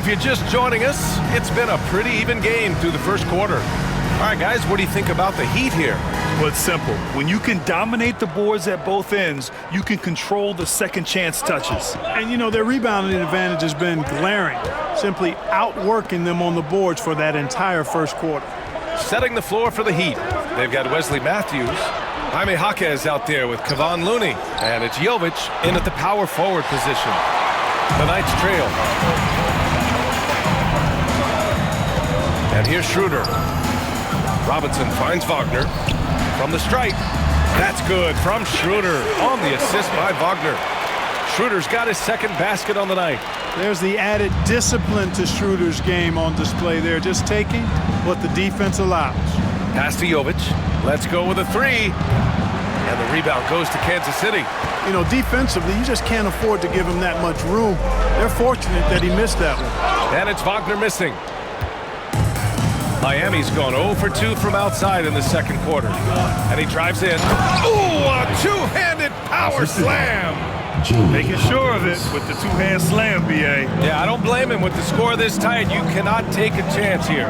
If you're just joining us, it's been a pretty even game through the first quarter. All right, guys, what do you think about the Heat here? Well, it's simple. When you can dominate the boards at both ends, you can control the second chance touches. And, you know, their rebounding advantage has been glaring, simply outworking them on the boards for that entire first quarter. Setting the floor for the Heat. They've got Wesley Matthews. Jaime Jaquez out there with Kevon Looney. And it's Jovic in at the power forward position. The Knights trail. And here's Schroeder. Robinson finds Wagner from the stripe. That's good from Schroeder on the assist by Wagner. Schroeder's got his second basket on the night. There's the added discipline to Schroeder's game on display there, just taking what the defense allows. Pass to Jovic. Let's go with a three. And the rebound goes to Kansas City. You know, defensively, you just can't afford to give him that much room. They're fortunate that he missed that one. And it's Wagner missing. Miami's gone 0 for 2 from outside in the second quarter. And he drives in. Ooh, a two-handed power slam. Making sure of it with the two-hand slam, B.A. Yeah, I don't blame him with the score this tight. You cannot take a chance here.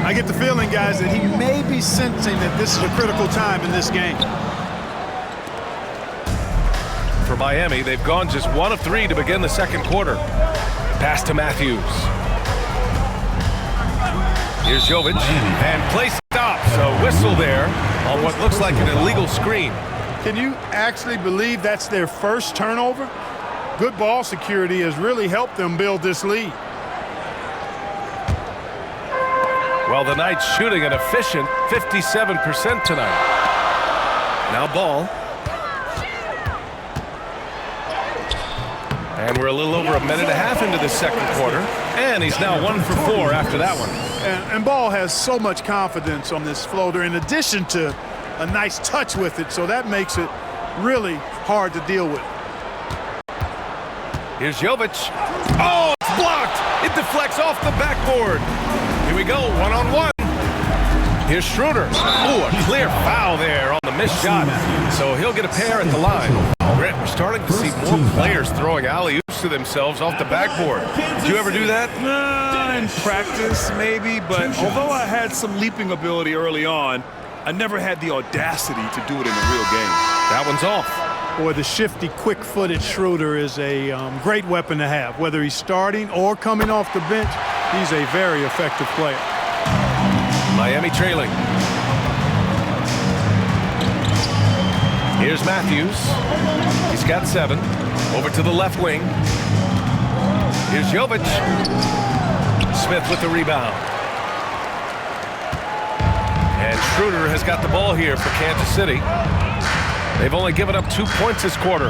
I get the feeling, guys, that he may be sensing that this is a critical time in this game. For Miami, they've gone just 1 of 3 to begin the second quarter. Pass to Matthews. Here's Jovic, and play stops. A whistle there on what looks like an illegal screen. Can you actually believe that's their first turnover? Good ball security has really helped them build this lead. Well, the Knights shooting an efficient 57% tonight. Now ball. And we're a little over a minute and a half into the second quarter. And he's now 1 for 4 after that one. And Ball has so much confidence on this floater in addition to a nice touch with it, so that makes it really hard to deal with. Here's Jovic. Oh, it's blocked. It deflects off the backboard. Here we go, one-on-one. Here's Schroeder. Ooh, a clear foul there on the missed shot. So he'll get a pair at the line. Brent, we're starting to see more players throwing alley-oops to themselves off the backboard. Did you ever do that? In practice, maybe, but although I had some leaping ability early on, I never had the audacity to do it in a real game. That one's off. Boy, the shifty, quick-footed Schroeder is a great weapon to have. Whether he's starting or coming off the bench, he's a very effective player. Miami trailing. Here's Matthews. He's got 7. Over to the left wing. Here's Jovic. Smith with the rebound. And Schroeder has got the ball here for Kansas City. They've only given up 2 points this quarter.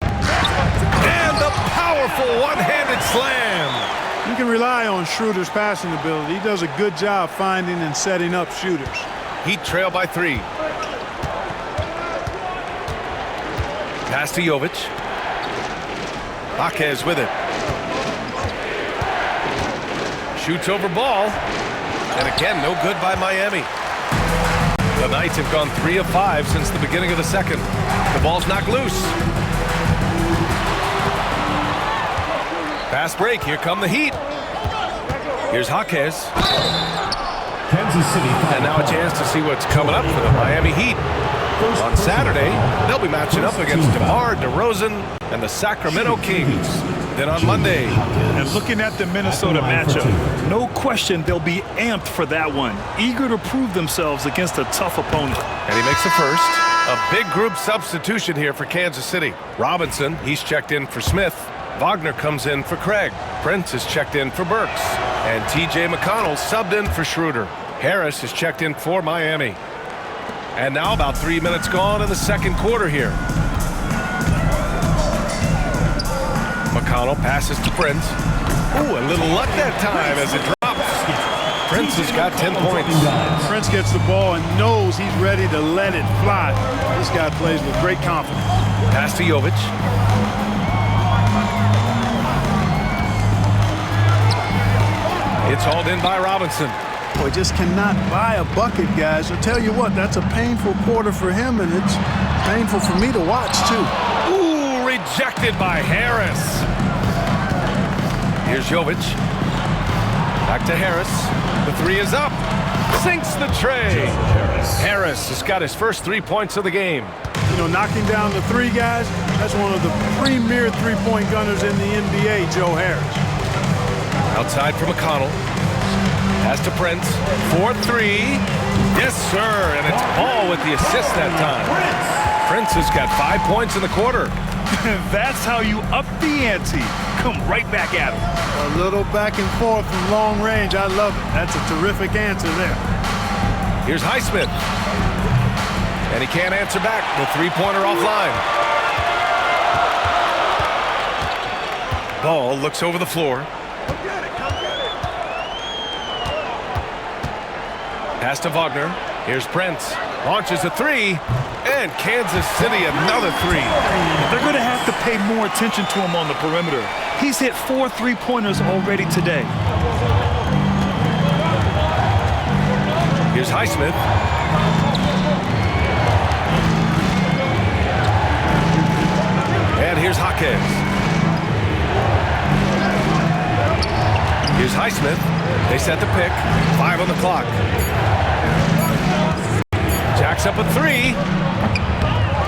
And the powerful one-handed slam. You can rely on Schroeder's passing ability. He does a good job finding and setting up shooters. Heat trail by 3. Pass to Jovic. Jaquez with it. Shoots over ball. And again, no good by Miami. The Knights have gone 3 of 5 since the beginning of the second. The ball's knocked loose. Fast break. Here come the Heat. Here's Jaquez. Kansas City. And now a chance to see what's coming up for the Miami Heat. On Saturday, they'll be matching up against DeMar DeRozan and the Sacramento Kings. Then on Monday. And looking at the Minnesota matchup, no question they'll be amped for that one. Eager to prove themselves against a tough opponent. And he makes the first. A big group substitution here for Kansas City. Robinson, he's checked in for Smith. Wagner comes in for Craig. Prince is checked in for Burks. And T.J. McConnell subbed in for Schroeder. Harris is checked in for Miami. And now about 3 minutes gone in the second quarter here. McConnell passes to Prince. Ooh, a little luck that time as it drops. Prince has got 10 points. Prince gets the ball and knows he's ready to let it fly. This guy plays with great confidence. Pass to Jovic. It's hauled in by Robinson. Boy, just cannot buy a bucket, guys. I'll tell you what, that's a painful quarter for him, and it's painful for me to watch, too. Ooh, rejected by Harris. Here's Jovic. Back to Harris. The three is up. Sinks the tray. Harris has got his first 3 points of the game. You know, knocking down the three guys, that's one of the premier three-point gunners in the NBA, Joe Harris. Outside for McConnell. Pass to Prince. 4-3. Yes, sir. And it's Ball with the assist that time. Prince has got 5 points in the quarter. That's how you up the ante. Come right back at him. A little back and forth from long range. I love it. That's a terrific answer there. Here's Highsmith. And he can't answer back. The three-pointer offline. Ball looks over the floor. Pass to Wagner. Here's Prince. Launches a three. And Kansas City another three. They're going to have to pay more attention to him on the perimeter. He's hit 4 3-pointers already today. Here's Highsmith. And here's Jaquez. Here's Highsmith. They set the pick. 5 on the clock. Jacks up a three.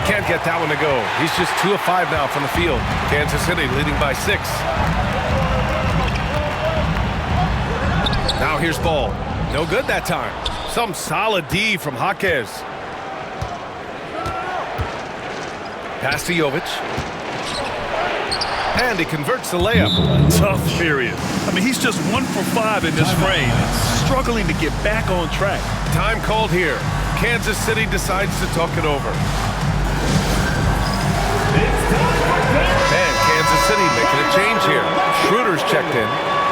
Can't get that one to go. He's just 2 of 5 now from the field. Kansas City leading by 6. Now here's Ball. No good that time. Some solid D from Jaquez. Pass to Jovic. And he converts the layup. Tough period. I mean, he's just 1 for 5 in this frame. Struggling to get back on track. Time called here. Kansas City decides to talk it over. And Kansas City making a change here. Schroeder's checked in.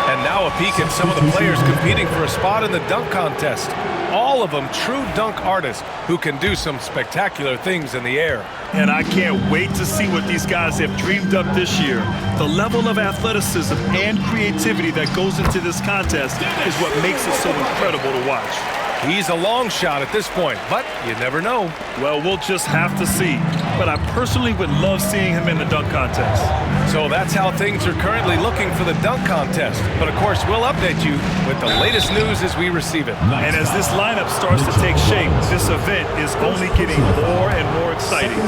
And now a peek at some of the players competing for a spot in the dunk contest. All of them true dunk artists who can do some spectacular things in the air. And I can't wait to see what these guys have dreamed up this year. The level of athleticism and creativity that goes into this contest is what makes it so incredible to watch. He's a long shot at this point, but you never know. Well, we'll just have to see. But I personally would love seeing him in the dunk contest. So that's how things are currently looking for the dunk contest. But of course, we'll update you with the latest news as we receive it. And as this lineup starts to take shape, this event is only getting more and more exciting.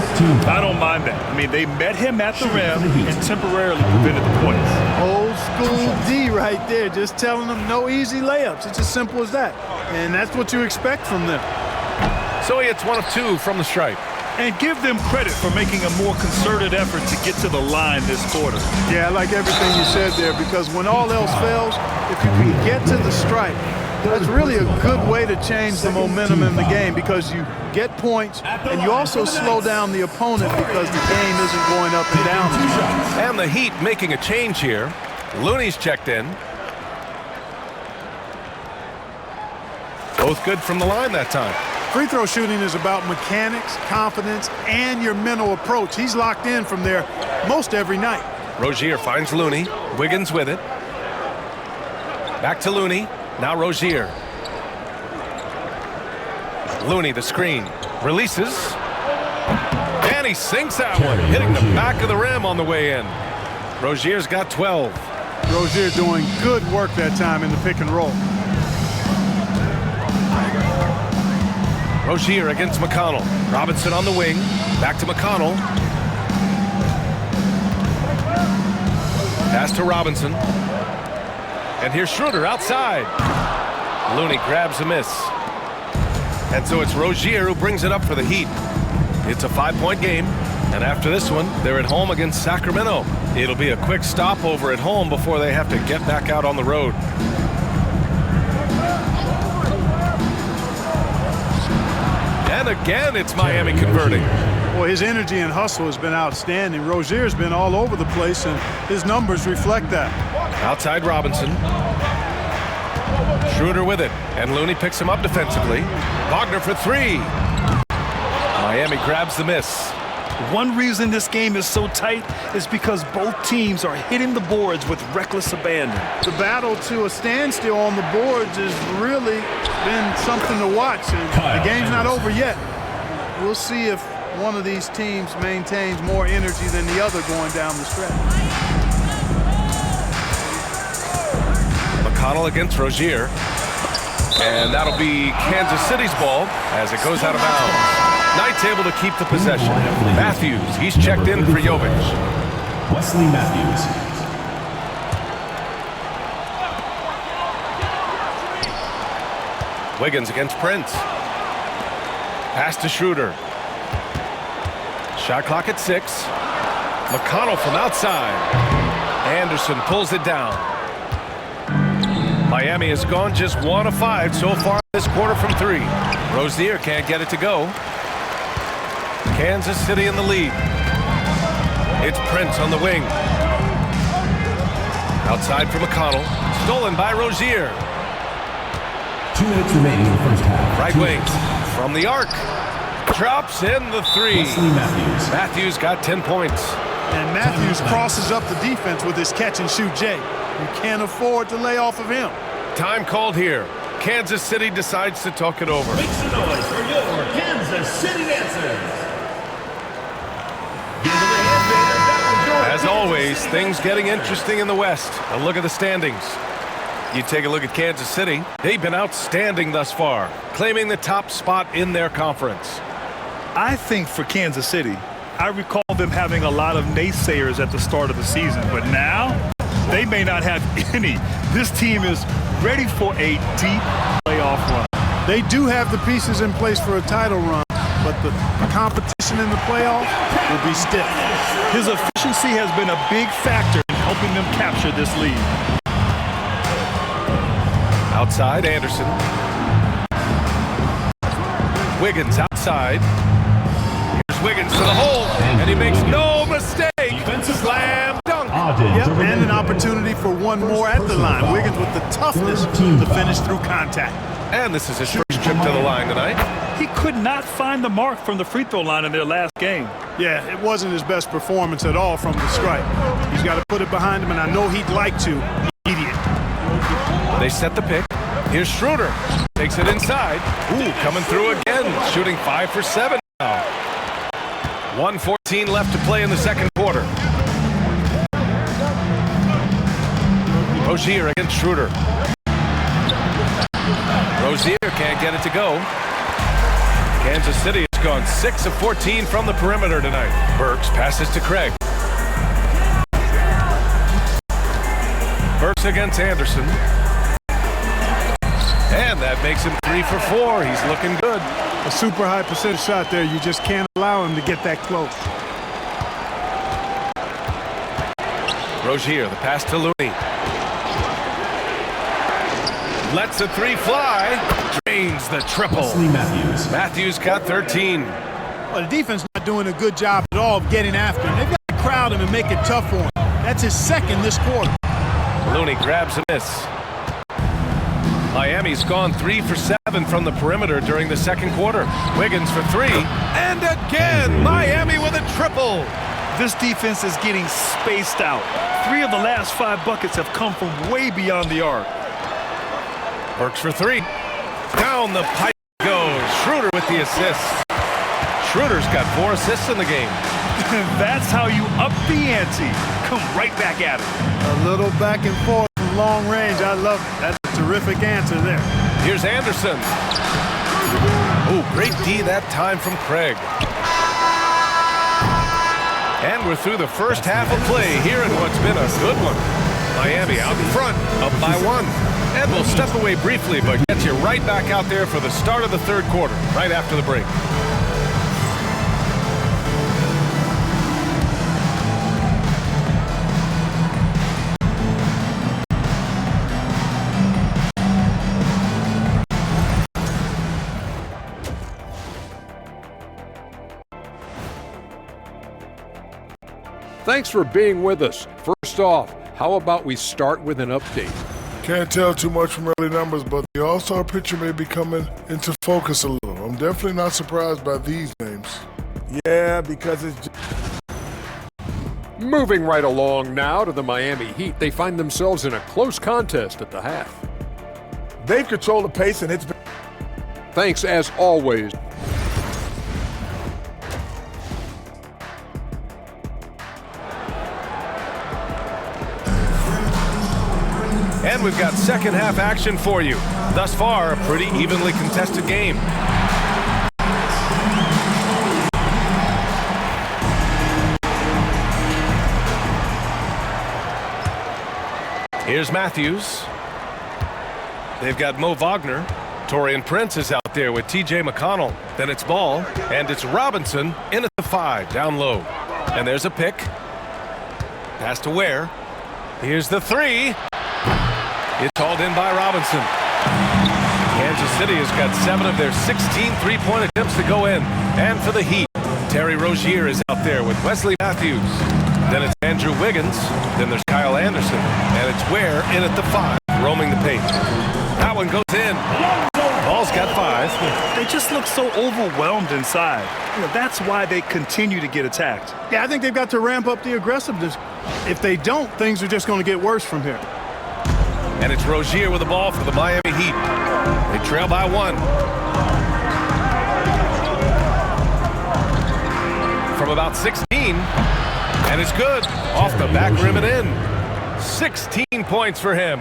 I don't mind that. I mean, they met him at the rim and temporarily prevented the points. Old school D right there, just telling them no easy layups. It's as simple as that. And that's what you expect from them. So he hits 1 of 2 from the stripe. And give them credit for making a more concerted effort to get to the line this quarter. Yeah, I like everything you said there, because when all else fails, if you can get to the stripe, that's really a good way to change the momentum in the game, because you get points and you also slow down the opponent because the game isn't going up and down. And the Heat making a change here. Looney's checked in. Both good from the line that time. Free throw shooting is about mechanics, confidence, and your mental approach. He's locked in from there most every night. Rozier finds Looney. Wiggins with it. Back to Looney. Now Rozier. Looney the screen. Releases. And he sinks that one, hitting the back of the rim on the way in. Rozier's got 12. Rozier doing good work that time in the pick and roll. Rozier against McConnell. Robinson on the wing. Back to McConnell. Pass to Robinson. And here's Schroeder outside. Looney grabs a miss. And so it's Rozier who brings it up for the Heat. It's a 5-point game. And after this one, they're at home against Sacramento. It'll be a quick stopover at home before they have to get back out on the road. And again, it's Miami converting. Well, his energy and hustle has been outstanding. Rozier's been all over the place, and his numbers reflect that. Outside Robinson. Schroeder with it, and Looney picks him up defensively. Wagner for 3. Miami grabs the miss. One reason this game is so tight is because both teams are hitting the boards with reckless abandon. The battle to a standstill on the boards has really been something to watch, and the game's not over yet. We'll see if one of these teams maintains more energy than the other going down the stretch. McConnell against Rozier. And that'll be Kansas City's ball as it goes out of bounds. Knight's able to keep the possession. Matthews, he's checked in for Jovic. Wesley Matthews. Wiggins against Prince. Pass to Schroeder. Shot clock at 6. McConnell from outside. Anderson pulls it down. Miami has gone just 1 of 5 so far this quarter from 3. Rozier can't get it to go. Kansas City in the lead. It's Prince on the wing. Outside for McConnell. Stolen by Rozier. 2 minutes remaining in the first half. Right wing from the arc. Drops in the 3. Wesley Matthews. Matthews got 10 points. And Matthews crosses up the defense with his catch-and-shoot Jay. You can't afford to lay off of him. Time called here. Kansas City decides to talk it over. Make some noise for your Kansas City Dancers. As always, things getting interesting in the West. A look at the standings. You take a look at Kansas City. They've been outstanding thus far, claiming the top spot in their conference. I think for Kansas City, I recall them having a lot of naysayers at the start of the season, but now they may not have any. This team is ready for a deep playoff run. They do have the pieces in place for a title run, but the competition in the playoff will be stiff. His efficiency has been a big factor in helping them capture this lead. Outside, Anderson. Wiggins outside. Here's Wiggins to the hole, and he makes no mistake. Slam dunk. Yep, and an opportunity for one more at the line. Wiggins with the toughness to finish through contact. And this is his first trip to the line tonight. He could not find the mark from the free throw line in their last game. Yeah, it wasn't his best performance at all from the stripe. He's got to put it behind him, and I know he'd like to. Immediate. They set the pick. Here's Schroeder. Takes it inside. Ooh, coming through again. Shooting 5 for 7 now. 1:14 left to play in the second quarter. Rozier against Schroeder. Rozier can't get it to go. Kansas City has gone 6 of 14 from the perimeter tonight. Burks passes to Craig. Burks against Anderson. And that makes him 3 for 4. He's looking good. A super high percentage shot there. You just can't allow him to get that close. Rozier, the pass to Looney. Lets the 3 fly. Drains the triple. Wesley Matthews. Matthews got 13. Well, the defense not doing a good job at all of getting after him. They've got to crowd him and make it tough for him. That's his second this quarter. Looney grabs a miss. Miami's gone 3 for 7 from the perimeter during the second quarter. Wiggins for 3. And again, Miami with a triple. This defense is getting spaced out. 3 of the last 5 buckets have come from way beyond the arc. Burks for 3. Down the pipe goes. Schroeder with the assist. Schroeder's got 4 assists in the game. That's how you up the ante. Come right back at it. A little back and forth from long range. I love it. That's a terrific answer there. Here's Anderson. Oh, great D that time from Craig. And we're through the first half of play here in what's been a good one. Miami out in front, up by 1. And we'll step away briefly, but get you right back out there for the start of the third quarter, right after the break. Thanks for being with us. First off, how about we start with an update? Can't tell too much from early numbers, but the All-Star picture may be coming into focus a little. I'm definitely not surprised by these names. Yeah, because it's Moving right along now to the Miami Heat. They find themselves in a close contest at the half. they've controlled the pace, and it's been Thanks as always. And we've got second half action for you. Thus far, a pretty evenly contested game. Here's Matthews. They've got Mo Wagner. Taurean Prince is out there with T.J. McConnell. Then it's Ball, and it's Robinson in at the 5, down low. And there's a pick. Pass to Ware. Here's the 3. It's hauled in by Robinson. Kansas City has got 7 of their 16 three-point attempts to go in. And for the Heat, Terry Rozier is out there with Wesley Matthews. Then it's Andrew Wiggins. Then there's Kyle Anderson. And it's Ware in at the 5, roaming the paint. That one goes in. Ball's got 5. They just look so overwhelmed inside. That's why they continue to get attacked. Yeah, I think they've got to ramp up the aggressiveness. If they don't, things are just going to get worse from here. And it's Rozier with the ball for the Miami Heat. They trail by 1. From about 16. And it's good. Off the back rim and in. 16 points for him.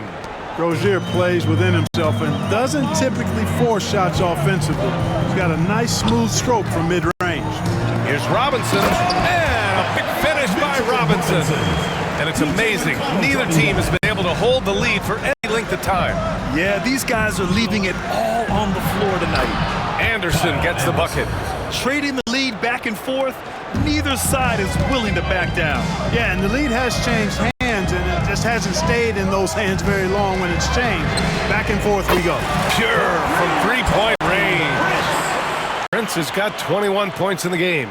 Rozier plays within himself and doesn't typically force shots offensively. He's got a nice smooth stroke from mid-range. Here's Robinson, and a big finish by Robinson. And it's amazing. Neither team has been able to hold the lead for any length of time. Yeah, these guys are leaving it all on the floor tonight. Anderson gets the bucket. Trading the lead back and forth, neither side is willing to back down. Yeah, and the lead has changed hands, and it just hasn't stayed in those hands very long when it's changed. Back and forth we go. Pure from three-point range. Prince has got 21 points in the game.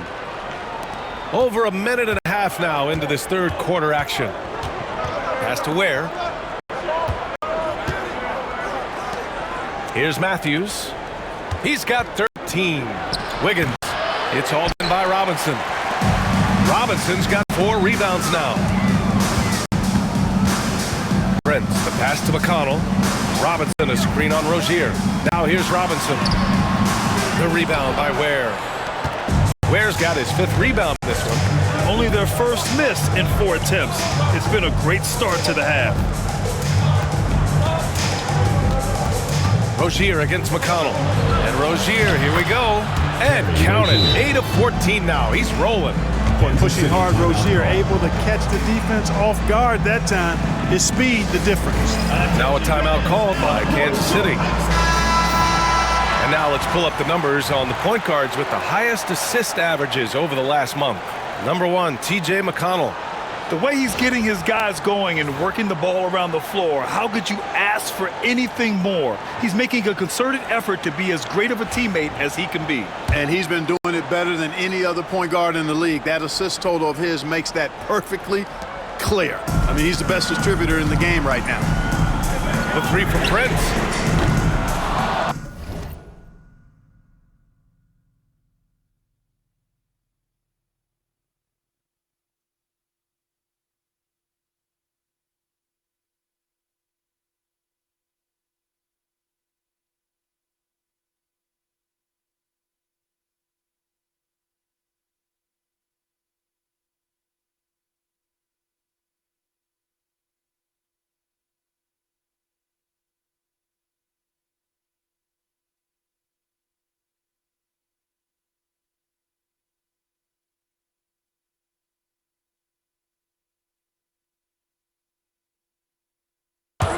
Over a minute and a half now into this third quarter action. Pass to Ware. Here's Matthews. He's got 13. Wiggins. It's all done by Robinson. Robinson's got 4 rebounds now. Prince, the pass to McConnell. Robinson, a screen on Rozier. Now here's Robinson. The rebound by Ware. Ware's got his 5th rebound in this one. Only their first miss in 4 attempts. It's been a great start to the half. Rozier against McConnell. And Rozier, here we go. And counted. 8 of 14 now. He's rolling. Pushing hard, Rozier able to catch the defense off guard that time. His speed, the difference. Now a timeout called by Kansas City. And now let's pull up the numbers on the point guards with the highest assist averages over the last month. Number 1, T.J. McConnell. The way he's getting his guys going and working the ball around the floor, how could you ask for anything more? He's making a concerted effort to be as great of a teammate as he can be. And he's been doing it better than any other point guard in the league. That assist total of his makes that perfectly clear. I mean, he's the best distributor in the game right now. The 3 from Prince.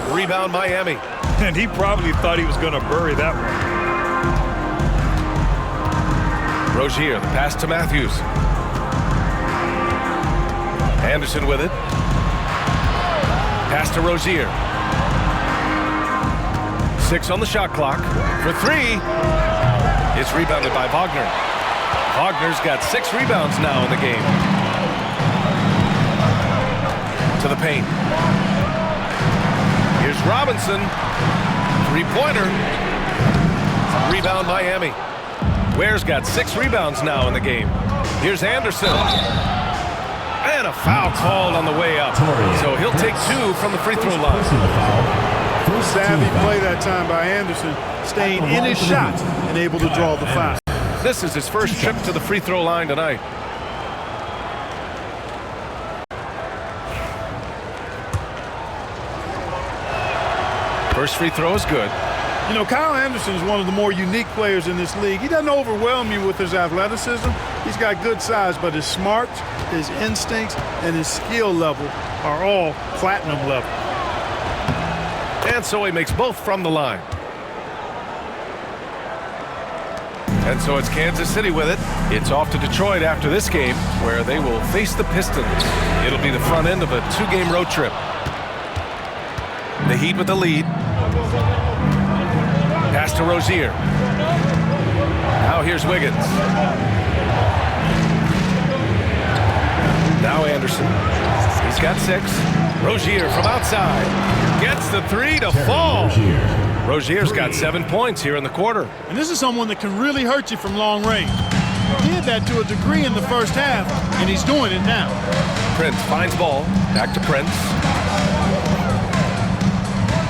Rebound Miami. And he probably thought he was going to bury that one. Rozier, the pass to Matthews. Anderson with it. Pass to Rozier. 6 on the shot clock. For 3. It's rebounded by Wagner. Wagner's got 6 rebounds now in the game. To the paint. Here's Robinson. 3-pointer. Rebound Miami. Ware's got 6 rebounds now in the game. Here's Anderson. And a foul called on the way up. So he'll take 2 from the free throw line. Savvy play that time by Anderson, staying in his shot and able to draw the foul. This is his first trip to the free throw line tonight. First free throw is good. You know, Kyle Anderson is one of the more unique players in this league. He doesn't overwhelm you with his athleticism. He's got good size, but his smarts, his instincts, and his skill level are all platinum level. And so he makes both from the line. And so it's Kansas City with it. It's off to Detroit after this game, where they will face the Pistons. It'll be the front end of a 2-game road trip. The Heat with the lead. Pass to Rozier. Now here's Wiggins. Now Anderson. He's got 6. Rozier from outside. Gets the 3 to fall. Rozier's got 7 points here in the quarter. And this is someone that can really hurt you from long range. He did that to a degree in the first half, and he's doing it now. Prince finds ball. Back to Prince.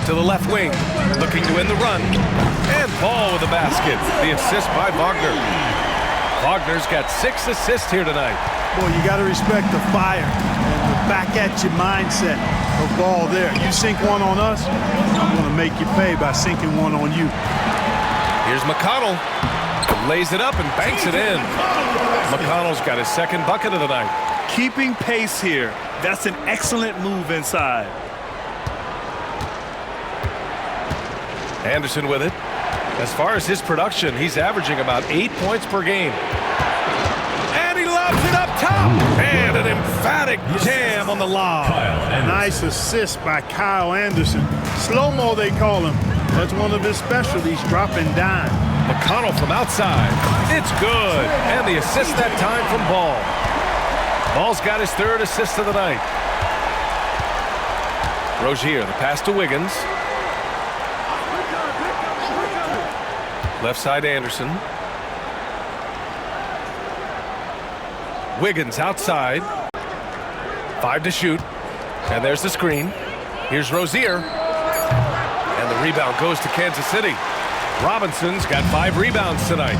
To the left wing. Looking to win the run. And Ball with the basket. The assist by Wagner. Wagner's got 6 assists here tonight. Boy, you got to respect the fire and the back-at-you mindset of Ball there. You sink one on us, I'm going to make you pay by sinking one on you. Here's McConnell. Lays it up and banks it in. McConnell's got his 2nd bucket of the night. Keeping pace here. That's an excellent move inside. Anderson with it. As far as his production, he's averaging about 8 points per game. And he lobs it up top. And an emphatic jam on the lob. Nice assist by Kyle Anderson. Slow-mo, they call him. That's one of his specialties, dropping dime. McConnell from outside. It's good. And the assist that time from Ball. Ball's got his 3rd assist of the night. Rozier, the pass to Wiggins. Left side Anderson. Wiggins outside. 5 to shoot. And there's the screen. Here's Rozier. And the rebound goes to Kansas City. Robinson's got 5 rebounds tonight.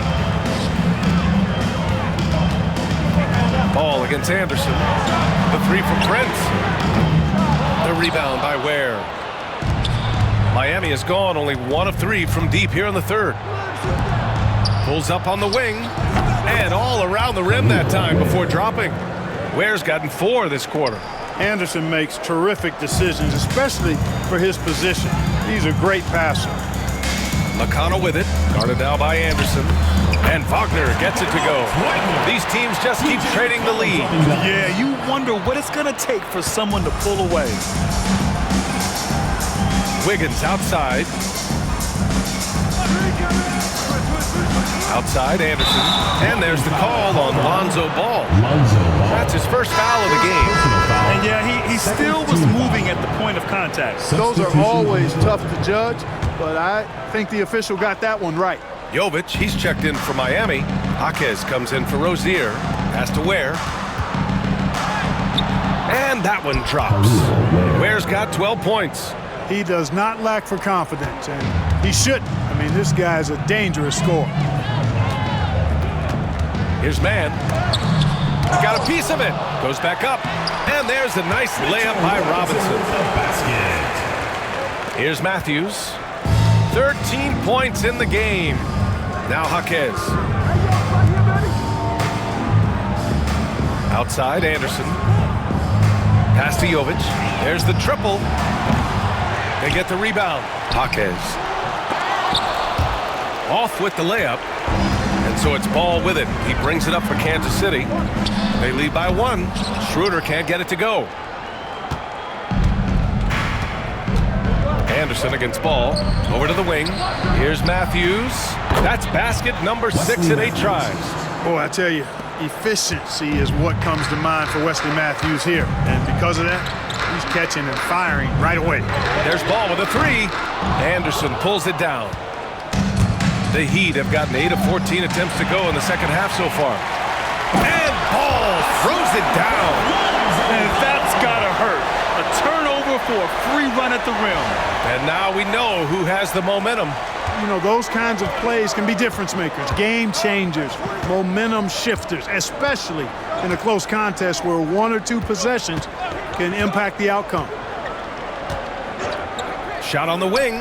Ball against Anderson. The 3 from Prince. The rebound by Ware. Miami has gone only 1 of 3 from deep here in the 3rd. Pulls up on the wing. And all around the rim that time before dropping. Ware's gotten 4 this quarter. Anderson makes terrific decisions, especially for his position. He's a great passer. McConnell with it. Guarded now by Anderson. And Wagner gets it to go. These teams just keep trading the lead. Yeah, you wonder what it's going to take for someone to pull away. Wiggins outside. Outside Anderson. And there's the call on Lonzo Ball. That's his first foul of the game. And yeah, he still was moving at the point of contact. Those are always tough to judge, but I think the official got that one right. Jovic, he's checked in for Miami. Jaquez comes in for Rozier. Pass to Ware. And that one drops. Ware's got 12 points. He does not lack for confidence, and he shouldn't. I mean, this guy's a dangerous scorer. Here's Mann. He got a piece of it. Goes back up. And there's a nice layup by Robinson. Here's Matthews. 13 points in the game. Now Jaquez. Outside Anderson. Pass to Jovic. There's the triple. They get the rebound. Jaquez. Off with the layup. And so it's Ball with it. He brings it up for Kansas City. They lead by 1. Schroeder can't get it to go. Anderson against Ball. Over to the wing. Here's Matthews. That's basket number 6 in 8 tries. Boy, I tell you, efficiency is what comes to mind for Wesley Matthews here. And because of that, he's catching and firing right away. There's Ball with a 3. Anderson pulls it down. The Heat have gotten 8 of 14 attempts to go in the second half so far. And Ball throws it down. And that's gotta hurt. A turnover for a free run at the rim. And now we know who has the momentum. You know, those kinds of plays can be difference makers, game changers, momentum shifters, especially in a close contest where 1 or 2 possessions can impact the outcome. Shot on the wing.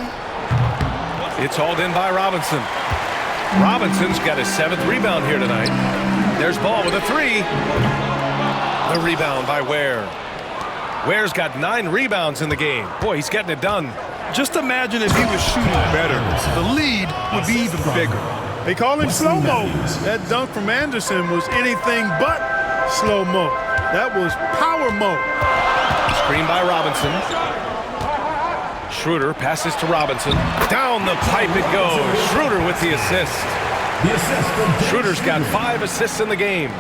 It's hauled in by Robinson. Robinson's got his 7th rebound here tonight. There's Ball with a 3. The rebound by Ware. Ware's got 9 rebounds in the game. Boy, he's getting it done. Just imagine if he was shooting better. The lead would be even bigger. They call him slow-mo. That dunk from Anderson was anything but slow-mo. That was power-mo. Screen by Robinson. Schroeder passes to Robinson. Down the pipe it goes. Schroeder with the assist. Schroeder's got 5 assists in the game.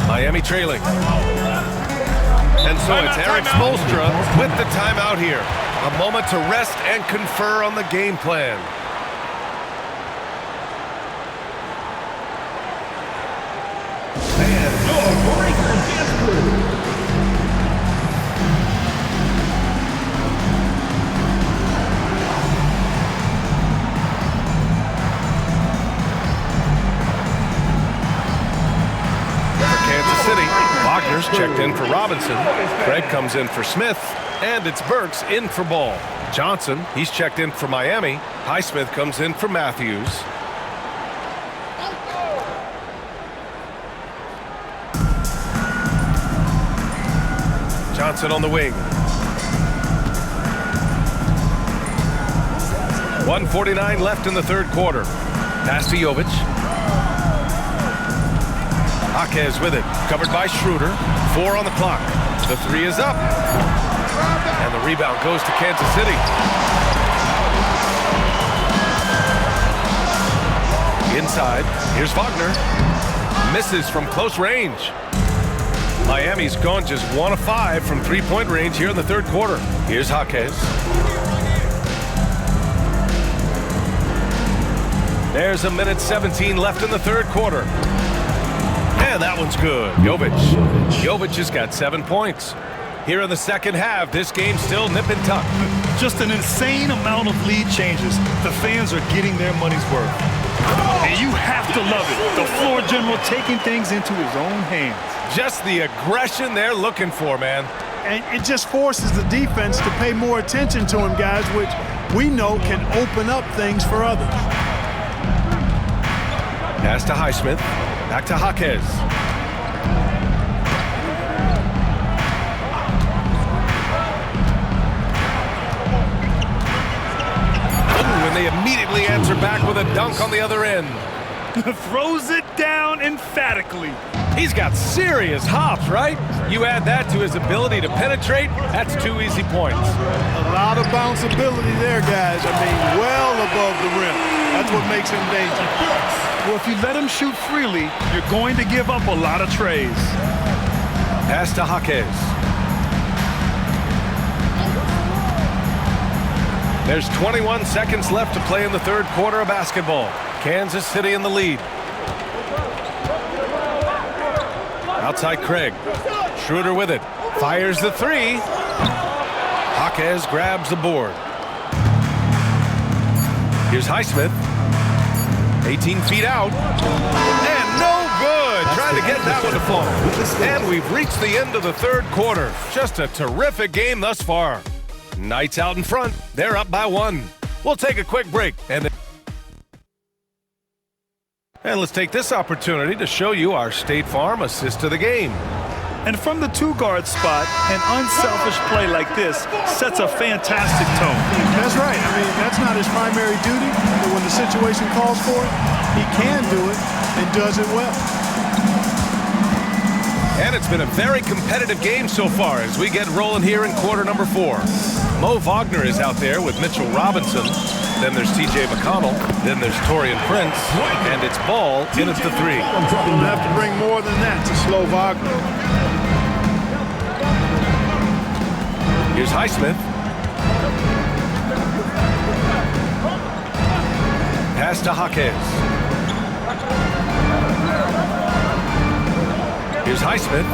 Miami trailing. And so it's Eric Spoelstra with the timeout here. A moment to rest and confer on the game plan. And your breaker dance crew. Kansas City. Wagner's checked in for Robinson. Craig comes in for Smith. And it's Burks in for Ball. Johnson, he's checked in for Miami. Highsmith comes in for Matthews. Johnson on the wing. 1:49 left in the 3rd quarter. Pass to Jovic. Jaquez with it. Covered by Schroeder. 4 on the clock. The 3 is up. And the rebound goes to Kansas City. Inside. Here's Wagner. Misses from close range. Miami's gone just 1 of 5 from 3-point range here in the 3rd quarter. Here's Jaquez. There's 1:17 left in the 3rd quarter. And that one's good. Jovic. Jovic has got 7 points. Here in the 2nd half, this game's still nip and tuck. Just an insane amount of lead changes. The fans are getting their money's worth. And you have to love it. The floor general taking things into his own hands. Just the aggression they're looking for, man. And it just forces the defense to pay more attention to him, guys, which we know can open up things for others. Pass to Highsmith. Back to Jaquez. And they immediately answer back with a dunk on the other end. Throws it down emphatically. He's got serious hops, right? You add that to his ability to penetrate, that's 2 easy points. A lot of bounceability there, guys. I mean, well above the rim. That's what makes him dangerous. Well, if you let him shoot freely, you're going to give up a lot of trays. Pass to Jaquez. There's 21 seconds left to play in the 3rd quarter of basketball. Kansas City in the lead. Outside Craig. Schroeder with it. Fires the 3. Jaquez grabs the board. Here's Highsmith. 18 feet out. And no good. Trying to get that one to fall. And we've reached the end of the 3rd quarter. Just a terrific game thus far. Knights out in front. They're up by 1. We'll take a quick break. And let's take this opportunity to show you our State Farm assist to the game. And from the 2-guard spot, an unselfish play like this sets a fantastic tone. That's right. I mean, that's not his primary duty, but when the situation calls for it, he can do it and does it well. And it's been a very competitive game so far as we get rolling here in quarter number 4. Mo Wagner is out there with Mitchell Robinson. Then there's T.J. McConnell. Then there's Torian Prince. And it's Ball in at the 3. You'll have to bring more than that to slow Wagner. Here's Highsmith. Pass to Jaquez. Here's Highsmith.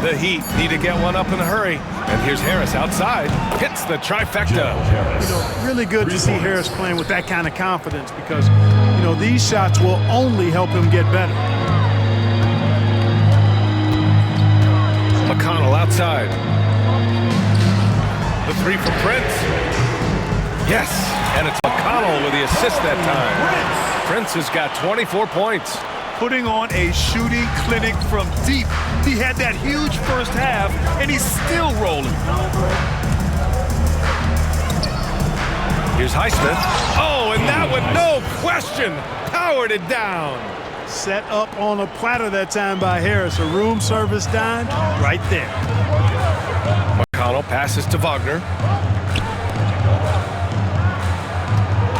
The Heat need to get one up in a hurry. And here's Harris outside. Hits the trifecta. You know, really good to see Harris playing with that kind of confidence because, you know, these shots will only help him get better. McConnell outside. three from Prince. Yes, and it's McConnell with the assist that time. Prince has got 24 points. Putting on a shooting clinic from deep. He had that huge first half, and he's still rolling. Here's Highsmith. Oh, and that one, no question, powered it down. Set up on a platter that time by Harris. A room service dime right there. McConnell passes to Wagner.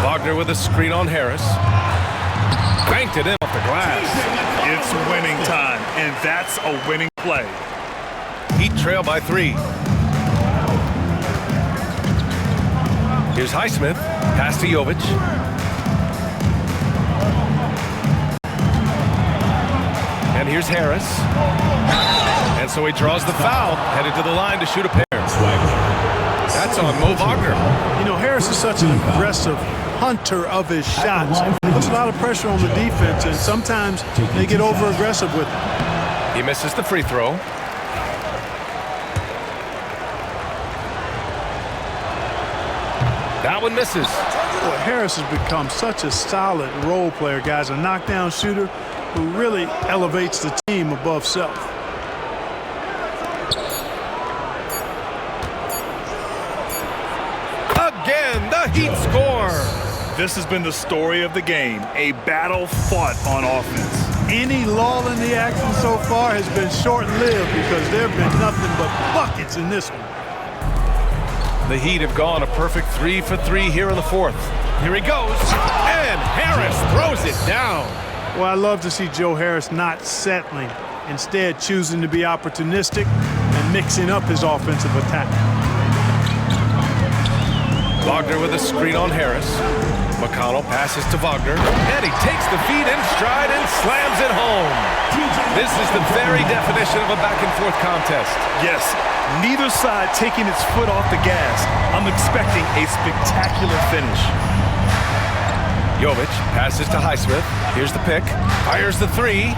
Wagner with a screen on Harris. Banked it in off the glass. It's winning time, and that's a winning play. Heat trail by 3. Here's Highsmith. Pass to Jovic. And here's Harris. And so he draws the foul, headed to the line to shoot a pair. That's on Mo Wagner. You know, Harris is such an aggressive hunter of his shots. Puts a lot of pressure on the defense, and sometimes they get over-aggressive with him. He misses the free throw. That one misses. Well, Harris has become such a solid role player, guys. A knockdown shooter who really elevates the team above self. Again, the Heat score. This has been the story of the game, a battle fought on offense. Any lull in the action so far has been short-lived because there have been nothing but buckets in this one. The Heat have gone a perfect 3 for 3 here in the fourth. Here he goes, and Harris throws it down. Well, I love to see Joe Harris not settling, instead choosing to be opportunistic and mixing up his offensive attack. Wagner with a screen on Harris. McConnell passes to Wagner, and he takes the feed in stride and slams it home. This is the very definition of a back-and-forth contest. Yes, neither side taking its foot off the gas. I'm expecting a spectacular finish. Jovic passes to Highsmith. Here's the pick. Fires the 3.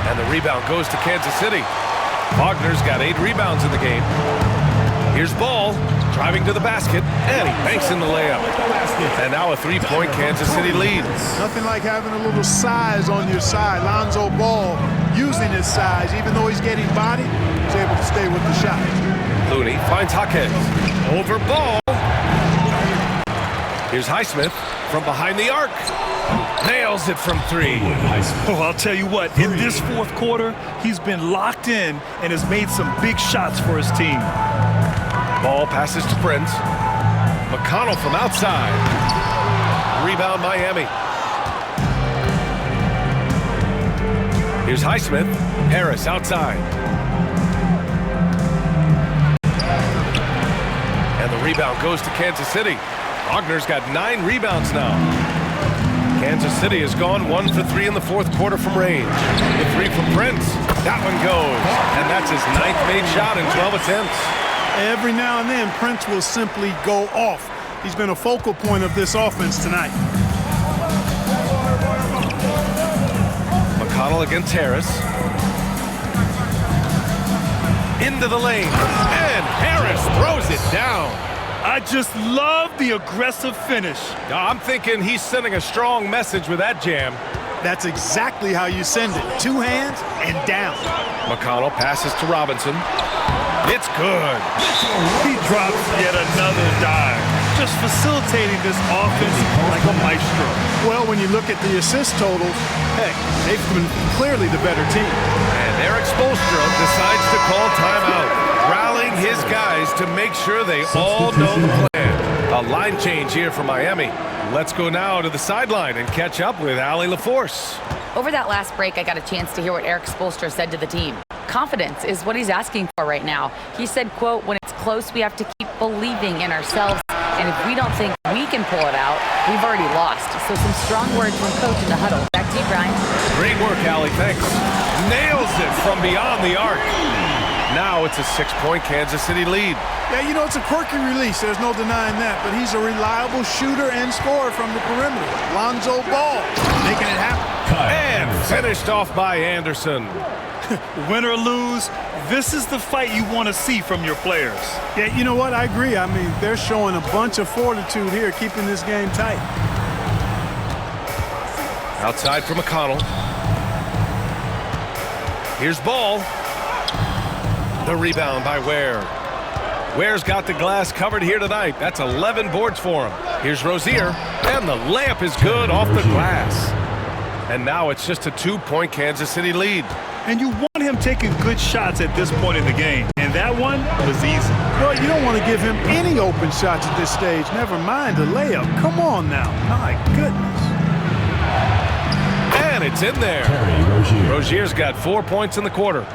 And the rebound goes to Kansas City. Wagner's got 8 rebounds in the game. Here's Ball driving to the basket, and he banks in the layup. And now a 3-point Kansas City lead. Nothing like having a little size on your side. Lonzo Ball using his size, even though he's getting body, he's able to stay with the shot. Looney finds Jaquez. Over Ball. Here's Highsmith from behind the arc. Nails it from 3. Oh, I'll tell you what, in this fourth quarter, he's been locked in and has made some big shots for his team. Ball passes to Prince. McConnell from outside. Rebound Miami. Here's Highsmith. Harris outside. And the rebound goes to Kansas City. Wagner's got 9 rebounds now. Kansas City has gone 1 for 3 in the fourth quarter from range. The 3 from Prince. That one goes. And that's his 9th made shot in 12 attempts. Every now and then, Prince will simply go off. He's been a focal point of this offense tonight. McConnell against Harris. Into the lane. And Harris throws it down. I just love the aggressive finish. I'm thinking he's sending a strong message with that jam. That's exactly how you send it. 2 hands and down. McConnell passes to Robinson. It's good. He drops yet another dime, just facilitating this offense like a maestro. Well, when you look at the assist totals, heck, they've been clearly the better team. And Eric Spoelstra decides to call timeout, rallying his guys to make sure they all know the plan. A line change here for Miami. Let's go now to the sideline and catch up with Allie LaForce. Over that last break, I got a chance to hear what Eric Spoelstra said to the team. Confidence is what he's asking for right now. He said, quote, when it's close, we have to keep believing in ourselves. And if we don't think we can pull it out, we've already lost. So some strong words from coach in the huddle. Back to you, Brian. Great work, Allie. Thanks. Nails it from beyond the arc. Now it's a 6-point Kansas City lead. Yeah, you know, it's a quirky release. There's no denying that. But he's a reliable shooter and scorer from the perimeter. Lonzo Ball making it happen. And finished off by Anderson. Win or lose, this is the fight you want to see from your players. Yeah, you know what? I agree. I mean, they're showing a bunch of fortitude here, keeping this game tight. Outside for McConnell. Here's Ball. The rebound by Ware. Ware's got the glass covered here tonight. That's 11 boards for him. Here's Rozier, and the layup is good off the glass. And now it's just a 2-point Kansas City lead. And you want him taking good shots at this point in the game. And that one was easy. Well, you don't want to give him any open shots at this stage. Never mind the layup. Come on now. My goodness. And it's in there. Rozier's got 4 points in the quarter.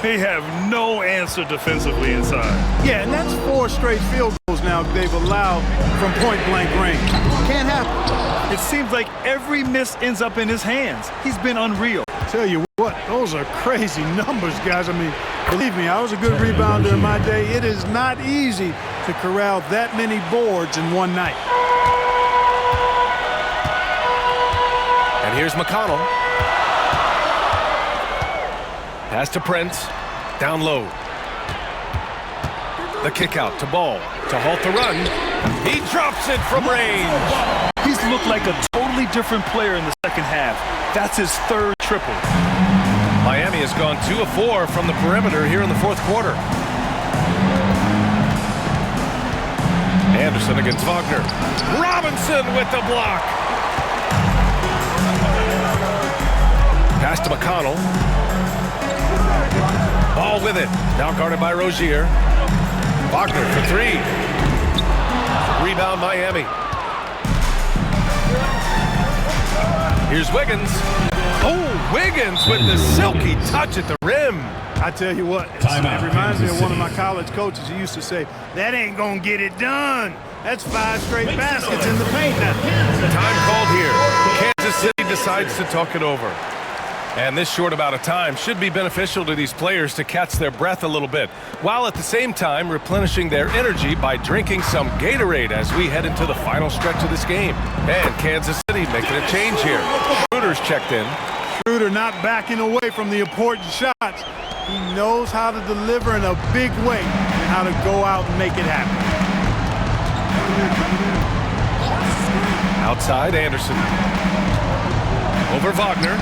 They have no answer defensively inside. Yeah, and that's 4 straight field goals now they've allowed from point-blank range. Can't happen. It seems like every miss ends up in his hands. He's been unreal. Tell you what, those are crazy numbers, guys. I mean, believe me, I was a good rebounder in my day. It is not easy to corral that many boards in one night. And here's McConnell. Pass to Prince. Down low. The kick out to Ball to halt the run. He drops it from range. He's looked like a totally different player in the second half. That's his 3rd triple. Miami has gone 2 of 4 from the perimeter here in the 4th quarter. Anderson against Wagner. Robinson with the block. Pass to McConnell. Ball with it. Now guarded by Rozier. Wagner for 3. Rebound Miami. Here's Wiggins. Oh, Wiggins with the silky touch at the rim. I tell you what, it reminds me of one of my college coaches. He used to say, that ain't gonna get it done. That's 5 straight baskets in the paint now. Time called here. Kansas City decides to talk it over. And this short amount of time should be beneficial to these players to catch their breath a little bit, while at the same time replenishing their energy by drinking some Gatorade as we head into the final stretch of this game. And Kansas City making a change here. Schroeder's checked in. Schroeder not backing away from the important shots. He knows how to deliver in a big way and how to go out and make it happen. Outside, Anderson. Over Wagner.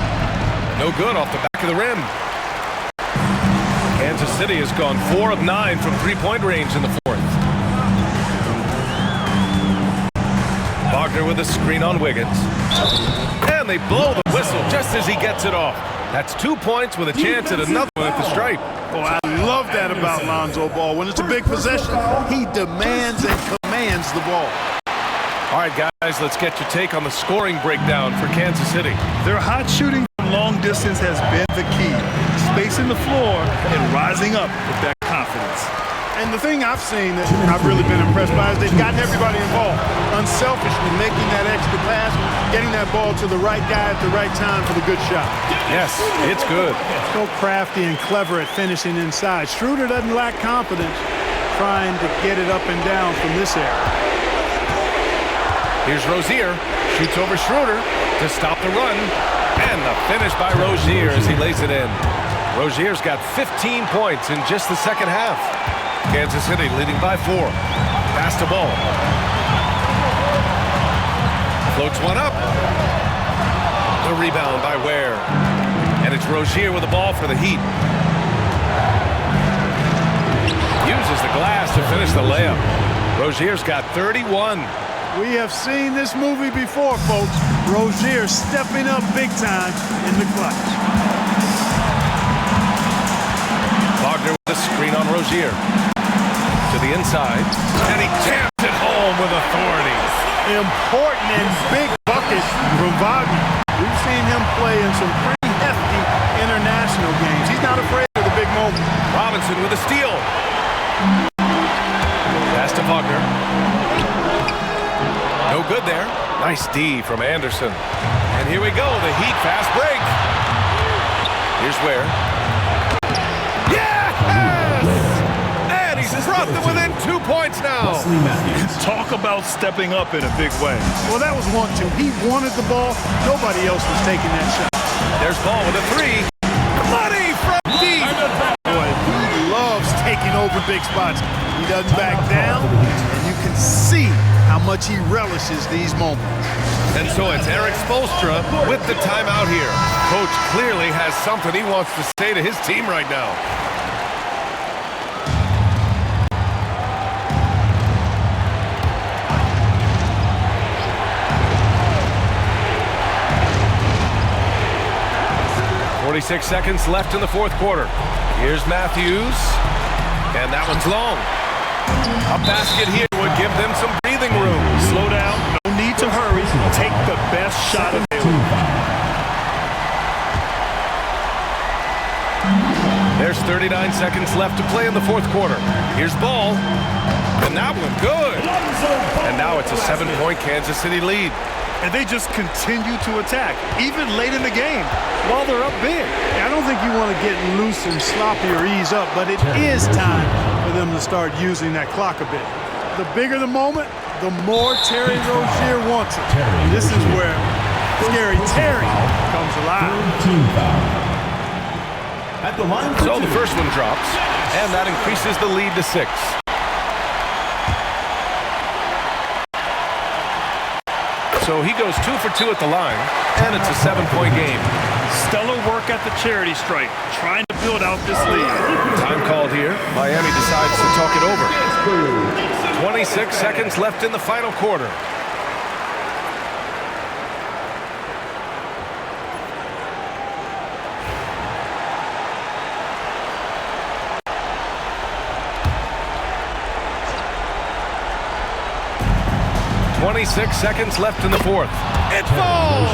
No good off the back of the rim. Kansas City has gone 4 of 9 from 3-point range in the 4th. Wagner with a screen on Wiggins. And they blow the whistle just as he gets it off. That's 2 points with a chance at another one at the stripe. Oh, I love that about Lonzo Ball. When it's a big possession, he demands and commands the ball. All right, guys, let's get your take on the scoring breakdown for Kansas City. Their hot shooting from long distance has been the key. Spacing the floor and rising up with that confidence. And the thing I've seen that I've really been impressed by is they've gotten everybody involved. Unselfishly making that extra pass, getting that ball to the right guy at the right time for the good shot. Yes, it's good. So crafty and clever at finishing inside. Schroeder doesn't lack confidence trying to get it up and down from this area. Here's Rozier. Shoots over Schroeder to stop the run. And the finish by Rozier as he lays it in. Rozier's got 15 points in just the second half. Kansas City leading by 4. Pass to Ball. Floats one up. The rebound by Ware. And it's Rozier with the ball for the Heat. Uses the glass to finish the layup. Rozier's got 31. We have seen this movie before, folks. Rozier stepping up big time in the clutch. Wagner with a screen on Rozier. To the inside. And he jams it home with authority. Important and big bucket from Wagner. We've seen him play in some pretty hefty international games. He's not afraid of the big moment. Robinson with a steal. Pass to Wagner. No good there. Nice D from Anderson. And here we go, the Heat fast break. Here's Ware. Yes! And he's brought them within 2 points now. Talk about stepping up in a big way. Well, that was 1-2. He wanted the ball. Nobody else was taking that shot. There's Ball with a 3. Money from deep. Boy, he loves taking over big spots. He doesn't back down, and you can see how much he relishes these moments. And so it's Erik Spoelstra with the timeout here. Coach clearly has something he wants to say to his team right now. "46 seconds left in the fourth quarter. Here's Matthews, and that one's long. A basket here would give them some breathing room. Slow down. No need to hurry. Take the best shot available. There's 39 seconds left to play in the fourth quarter. Here's Ball, and that one good. And now it's a 7-point Kansas City lead. And they just continue to attack, even late in the game, while they're up big. I don't think you want to get loose and sloppy or ease up, but it is time for them to start using that clock a bit. The bigger the moment, the more Terry Rozier wants it. And this is where Scary Terry comes alive. At the line So the first one drops, and that increases the lead to 6. So he goes 2 for 2 at the line, and it's a 7-point game. Stellar work at the charity stripe, trying to build out this lead. Time called here. Miami decides to talk it over. 26 seconds left in the final quarter. "26 seconds left in the fourth. It falls!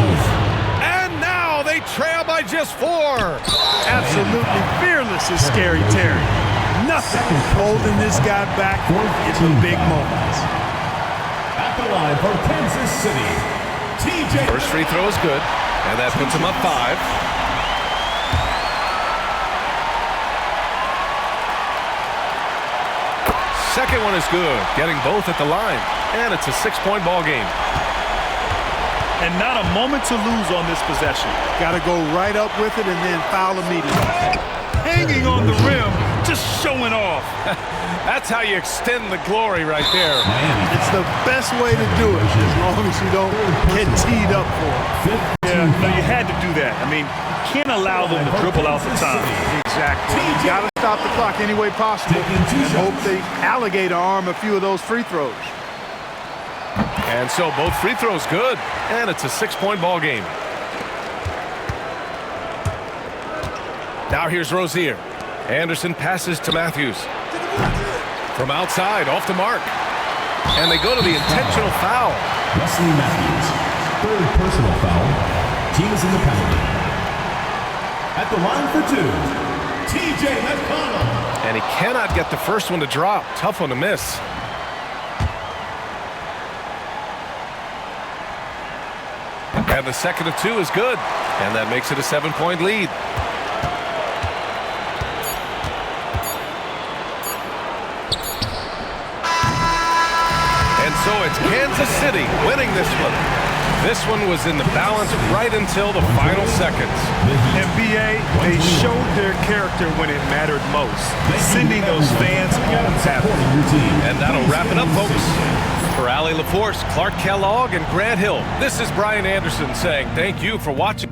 And now they trail by just 4. Absolutely fearless is Scary Terry. Nothing holding this guy back in the big moments. At the line for Kansas City, TJ. First free throw is good, and that puts him up 5. Second one is good, getting both at the line, and it's a 6-point ball game. And not a moment to lose on this possession. Got to go right up with it and then foul immediately. Hanging on the rim, just showing off. That's how you extend the glory right there. It's the best way to do it, as long as you don't get teed up for it. Yeah, no, you had to do that. I mean, you can't allow them to dribble out the time. Exactly. You got to stop the clock any way possible and hope they alligator arm a few of those free throws. And so both free throws good, and it's a 6-point ball game. Now here's Rozier. Anderson passes to Matthews. From outside, off the mark. And they go to the intentional foul. Wesley Matthews, third personal foul. Team is in the penalty. At the line for 2, TJ McConnell. And he cannot get the first one to drop. Tough one to miss. And the second of 2 is good. And that makes it a 7-point lead. And so it's Kansas City winning this one. This one was in the balance right until the final seconds. NBA, they showed their character when it mattered most, sending those fans home happy. And that'll wrap it up, folks. For Allie LaForce, Clark Kellogg, and Grant Hill, this is Brian Anderson saying thank you for watching.